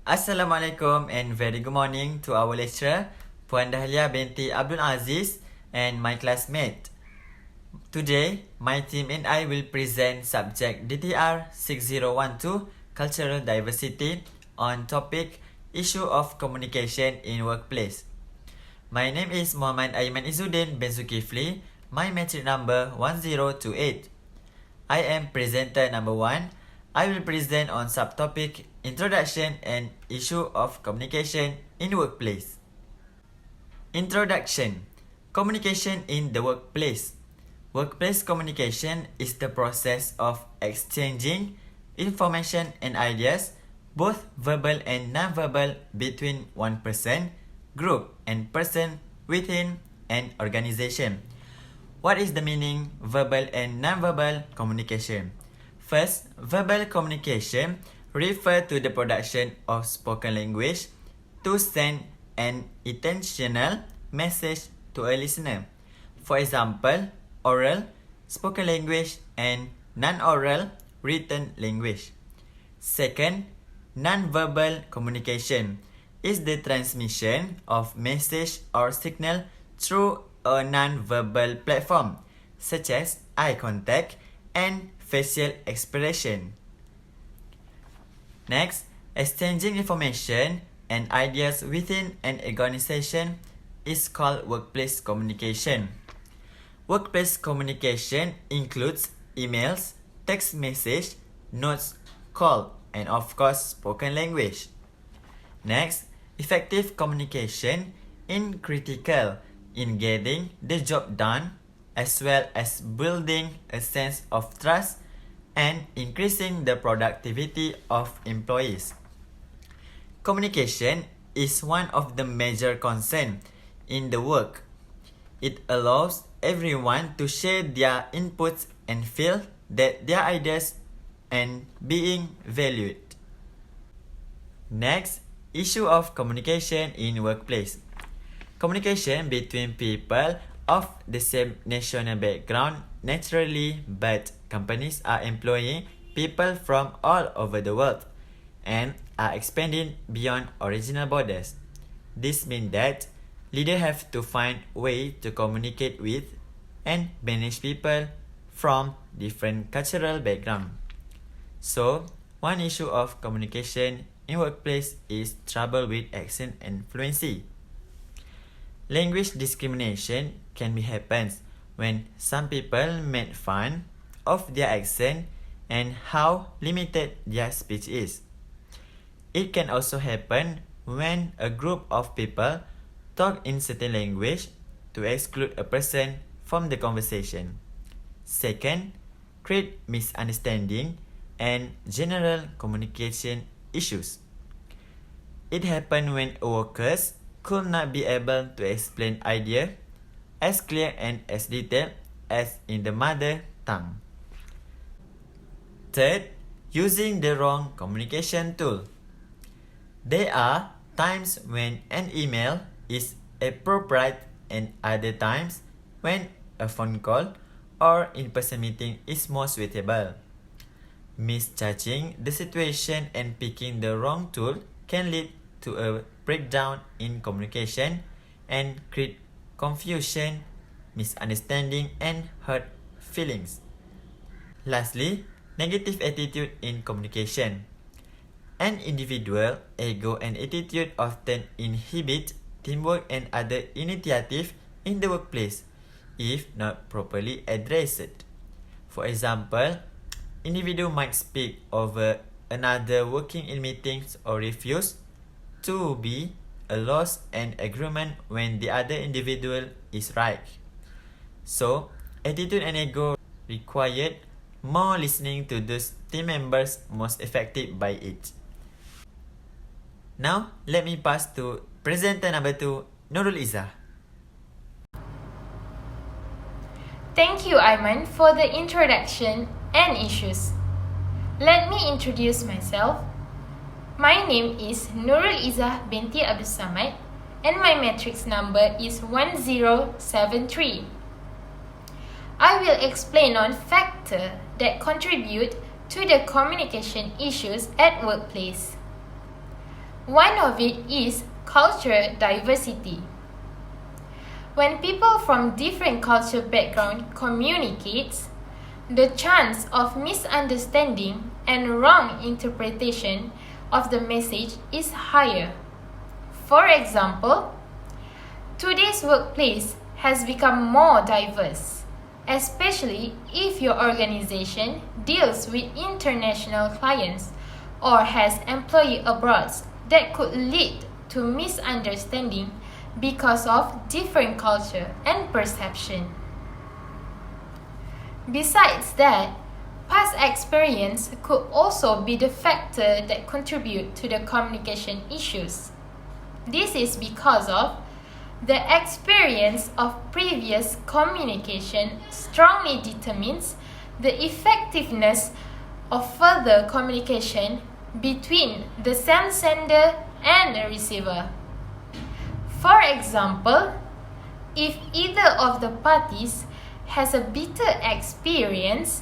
Assalamualaikum and very good morning to our lecturer, Puan Dahlia binti Abdul Aziz and my classmate. Today, my team and I will present subject DTR6012 Cultural Diversity on topic Issue of Communication in Workplace. My name is Muhammad Aiman Izzuddin bin Zulkifli, my metric number 1028. I am presenter number 1. I will present on subtopic Introduction and Issue of Communication in Workplace. Introduction. Communication in the workplace. Workplace communication is the process of exchanging information and ideas, both verbal and non-verbal, between one person, group, and person within an organization. What is the meaning verbal and non-verbal communication? First, verbal communication refers to the production of spoken language to send an intentional message to a listener. For example, oral, spoken language, and non-oral, written language. Second, non-verbal communication is the transmission of message or signal through a non-verbal platform, such as eye contact and facial expression. Next, exchanging information and ideas within an organization is called workplace communication. Workplace communication includes emails, text message, notes, call, and of course, spoken language. Next, effective communication is critical in getting the job done, as well as building a sense of trust and increasing the productivity of employees. Communication is one of the major concerns in the work. It allows everyone to share their inputs and feel that their ideas are being valued. Next, issue of communication in workplace. Communication between people of the same national background naturally, but companies are employing people from all over the world and are expanding beyond original borders. This means that leaders have to find ways to communicate with and manage people from different cultural backgrounds. So, one issue of communication in workplace is trouble with accent and fluency. Language discrimination can be happens when some people make fun of their accent and how limited their speech is. It can also happen when a group of people talk in certain language to exclude a person from the conversation. Second, create misunderstanding and general communication issues. It happens when workers could not be able to explain idea as clear and as detailed as in the mother tongue. Third, using the wrong communication tool. There are times when an email is appropriate and other times when a phone call or in-person meeting is more suitable. Misjudging the situation and picking the wrong tool can lead to a breakdown in communication and create confusion, misunderstanding, and hurt feelings. Lastly, negative attitude in communication. An individual ego and attitude often inhibit teamwork and other initiative in the workplace if not properly addressed. For example, individual might speak over another working in meetings or refuse to be a loss and agreement when the other individual is right. So, attitude and ego required more listening to those team members most affected by it. Now, let me pass to presenter number 2, Nurul Izzah. Thank you, Aiman, for the introduction and issues. Let me introduce myself. My name is Nurul Izzah binti Abdul Samad and my matrix number is 1073. I will explain on factors that contribute to the communication issues at workplace. One of it is cultural diversity. When people from different cultural backgrounds communicate, the chance of misunderstanding and wrong interpretation of the message is higher. For example, today's workplace has become more diverse, especially if your organization deals with international clients or has employees abroad that could lead to misunderstanding because of different culture and perception. Besides that, past experience could also be the factor that contribute to the communication issues. This is because of the experience of previous communication strongly determines the effectiveness of further communication between the same sender and the receiver. For example, if either of the parties has a bitter experience,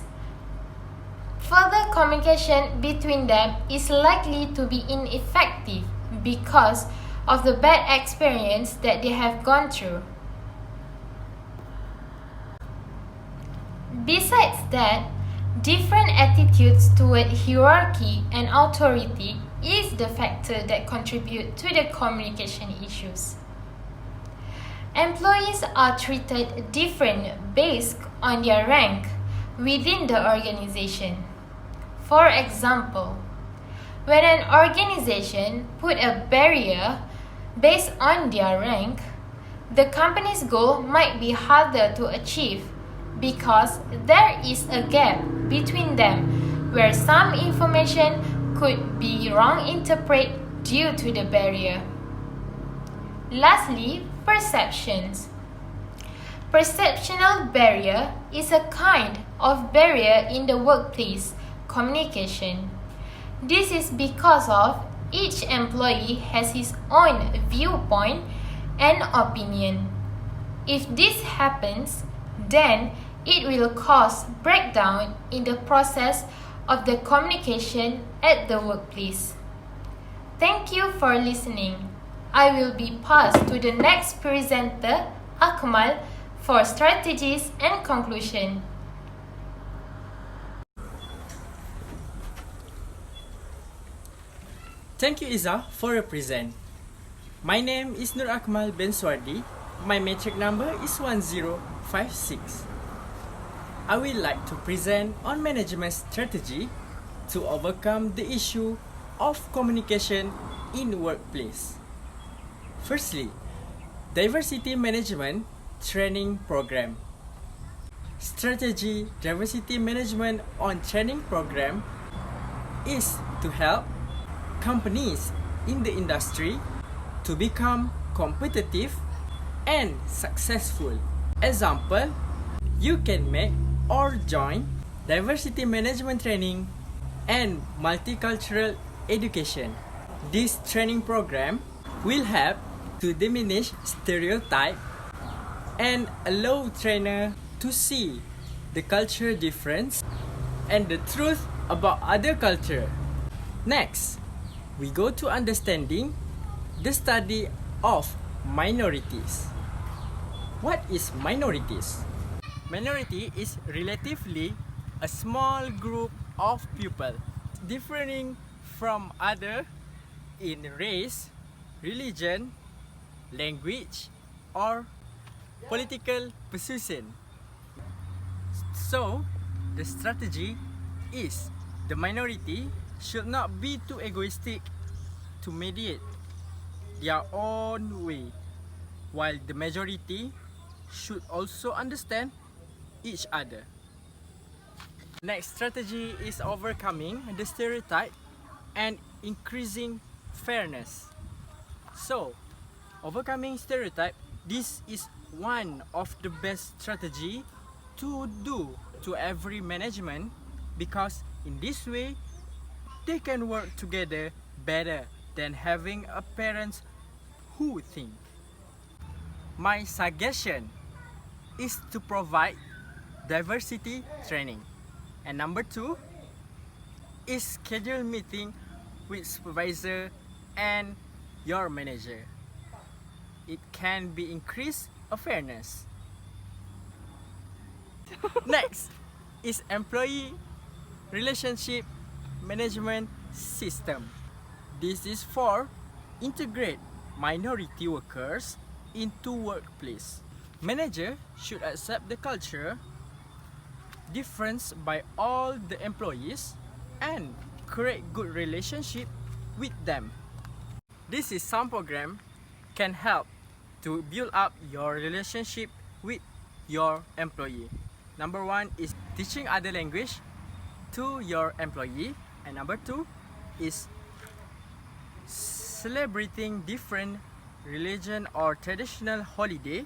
further communication between them is likely to be ineffective because of the bad experience that they have gone through. Besides that, different attitudes toward hierarchy and authority is the factor that contribute to the communication issues. Employees are treated different based on their rank within the organization. For example, when an organization put a barrier based on their rank, the company's goal might be harder to achieve because there is a gap between them where some information could be wrong interpreted due to the barrier. Lastly, perceptions. Perceptional barrier is a kind of barrier in the workplace communication. This is because of each employee has his own viewpoint and opinion. If this happens, then it will cause breakdown in the process of the communication at the workplace. Thank you for listening. I will be passed to the next presenter, Akmal, for strategies and conclusion. Thank you, Iza, for your present. My name is Nur Akmal Ben Swardi. My metric number is 1056. I would like to present on management strategy to overcome the issue of communication in workplace. Firstly, diversity management training program. Strategy diversity management on training program is to help companies in the industry to become competitive and successful. Example, you can make or join diversity management training and multicultural education. This training program will help to diminish stereotype and allow trainer to see the culture difference and the truth about other culture. Next, we go to understanding the study of minorities. What is minorities? Minority is relatively a small group of people differing from other in race, religion, language, or political position. So, the strategy is the minority should not be too egoistic to mediate their own way, while the majority should also understand each other. Next strategy is overcoming the stereotype and increasing fairness. So, overcoming stereotype, this is one of the best strategy to do to every management, because in this way they can work together better than having a parents who think. My suggestion is to provide diversity training. And number 2 is schedule meeting with supervisor and your manager. It can be increased fairness. Next is employee relationship management system. This is for integrate minority workers into workplace. Manager should accept the culture difference by all the employees and create good relationship with them. This is some program can help to build up your relationship with your employee. Number one is teaching other language to your employee, and number two is celebrating different religion or traditional holiday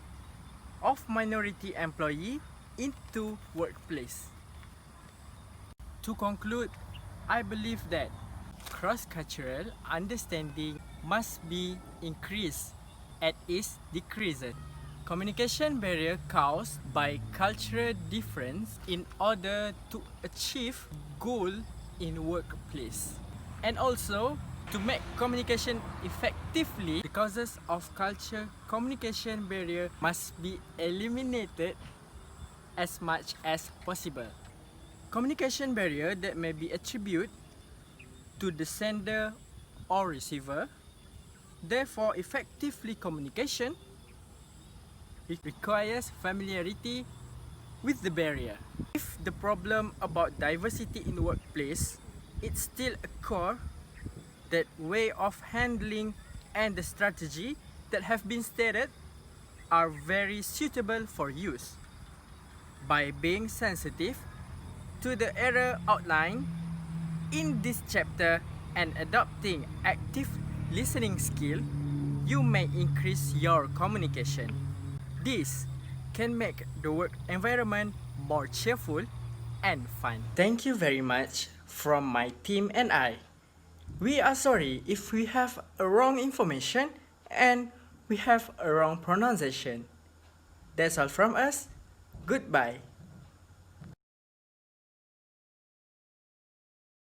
of minority employee into workplace. To conclude, I believe that cross-cultural understanding must be increased and is decreased. Communication barrier caused by cultural difference in order to achieve goal in workplace. And also to make communication effectively, the causes of culture communication barrier must be eliminated as much as possible. Communication barrier that may be attributed to the sender or receiver. Therefore, effectively communication requires familiarity with the barrier. If the problem about diversity in the workplace, it still occurs, that way of handling and the strategy that have been stated are very suitable for use. By being sensitive to the error outlined in this chapter and adopting active listening skill, you may increase your communication. This can make the work environment more cheerful and fun. Thank you very much from my team and I. We are sorry if we have a wrong information and we have a wrong pronunciation. That's all from us. Goodbye.